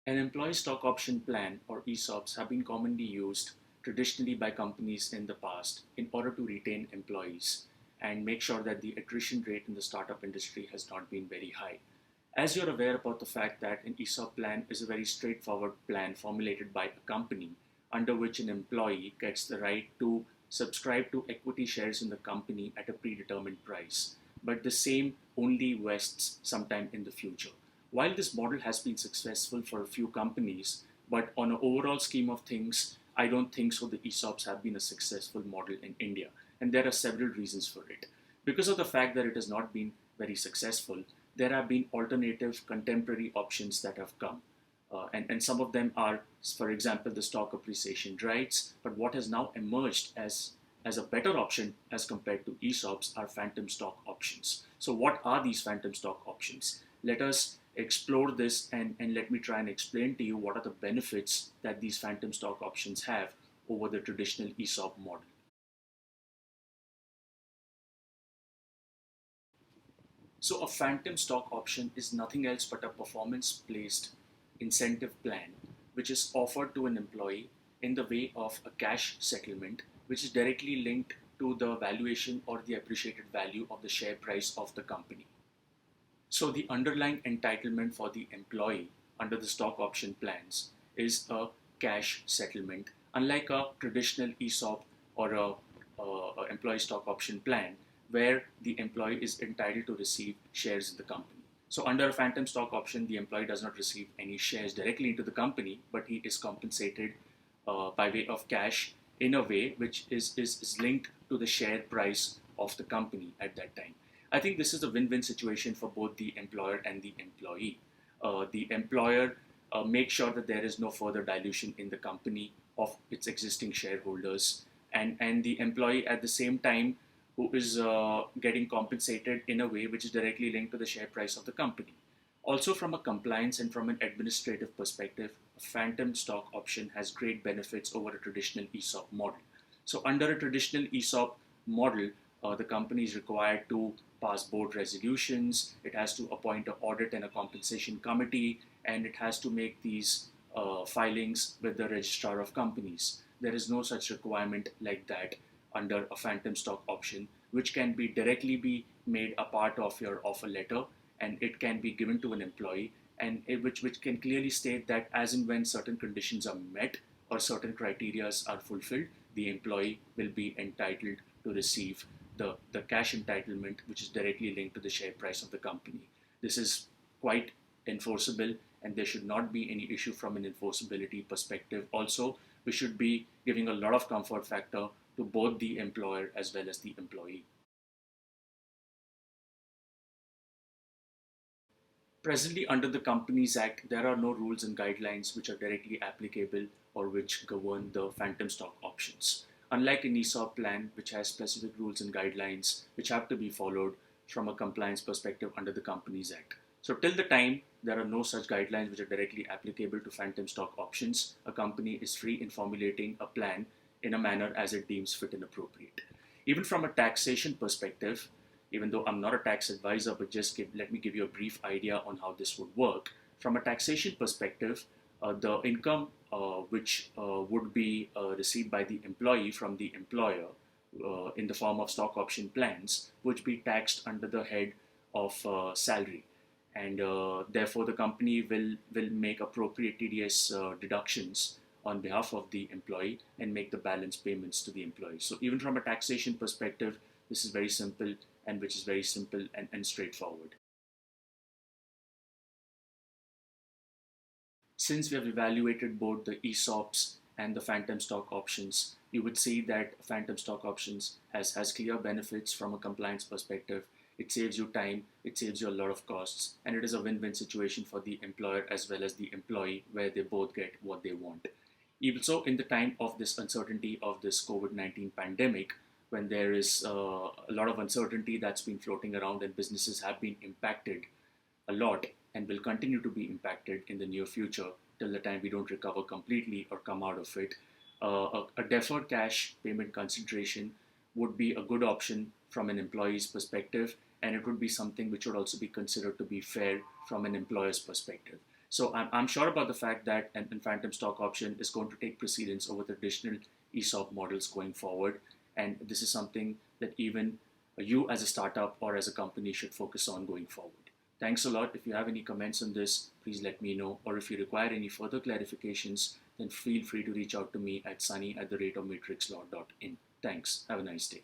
An employee stock option plan or ESOPs have been commonly used traditionally by companies in the past in order to retain employees and make sure that the attrition rate in the startup industry has not been very high. As you're aware about the fact that an ESOP plan is a very straightforward plan formulated by a company under which an employee gets the right to subscribe to equity shares in the company at a predetermined price, but the same only vests sometime in the future. While this model has been successful for a few companies, but on an overall scheme of things, I don't think so. The ESOPs have been a successful model in India, and there are several reasons for it. Because of the fact that it has not been very successful, there have been alternative contemporary options that have come. And some of them are, for example, the stock appreciation rights. But what has now emerged as a better option as compared to ESOPs are phantom stock options. So, what are these phantom stock options? Let us explore this and let me try and explain to you what are the benefits that these phantom stock options have over the traditional ESOP model. So, a phantom stock option is nothing else but a performance based incentive plan which is offered to an employee in the way of a cash settlement, which is directly linked to the valuation or the appreciated value of the share price of the company. So, the underlying entitlement for the employee under the stock option plans is a cash settlement, unlike a traditional ESOP or a employee stock option plan where the employee is entitled to receive shares in the company. So, under a phantom stock option, the employee does not receive any shares directly into the company, but he is compensated by way of cash in a way which is linked to the share price of the company at that time. I think this is a win-win situation for both the employer and the employee. The employer makes sure that there is no further dilution in the company of its existing shareholders, and the employee at the same time who is getting compensated in a way which is directly linked to the share price of the company. Also, from a compliance and from an administrative perspective, a phantom stock option has great benefits over a traditional ESOP model. So, under a traditional ESOP model, the company is required to pass board resolutions, it has to appoint an audit and a compensation committee, and it has to make these filings with the registrar of companies. There is no such requirement like that under a phantom stock option, which can be directly be made a part of your offer letter, and it can be given to an employee, and which can clearly state that as and when certain conditions are met or certain criteria are fulfilled, the employee will be entitled to receive the cash entitlement, which is directly linked to the share price of the company. This is quite enforceable, and there should not be any issue from an enforceability perspective. Also, we should be giving a lot of comfort factor to both the employer as well as the employee. Presently, under the Companies Act, there are no rules and guidelines which are directly applicable or which govern the phantom stock options. Unlike an ESOP plan, which has specific rules and guidelines which have to be followed from a compliance perspective under the Companies Act. So, till the time there are no such guidelines which are directly applicable to phantom stock options, a company is free in formulating a plan in a manner as it deems fit and appropriate. Even from a taxation perspective, even though I'm not a tax advisor, but let me give you a brief idea on how this would work. From a taxation perspective, the income which would be received by the employee from the employer in the form of stock option plans would be taxed under the head of salary. And therefore, the company will make appropriate TDS deductions on behalf of the employee and make the balance payments to the employee. So even from a taxation perspective, this is very simple, and which is very simple and straightforward. Since we have evaluated both the ESOPs and the phantom stock options, you would see that phantom stock options has clear benefits from a compliance perspective. It saves you time, it saves you a lot of costs, and it is a win-win situation for the employer as well as the employee where they both get what they want. Even so, in the time of this uncertainty of this COVID-19 pandemic, when there is a lot of uncertainty that's been floating around and businesses have been impacted a lot and will continue to be impacted in the near future till the time we don't recover completely or come out of it, a deferred cash payment consideration would be a good option from an employee's perspective, and it would be something which would also be considered to be fair from an employer's perspective. So I'm sure about the fact that an phantom stock option is going to take precedence over the traditional ESOP models going forward. And this is something that even you as a startup or as a company should focus on going forward. Thanks a lot. If you have any comments on this, please let me know. Or if you require any further clarifications, then feel free to reach out to me at sunny@matrixlaw.in. Thanks. Have a nice day.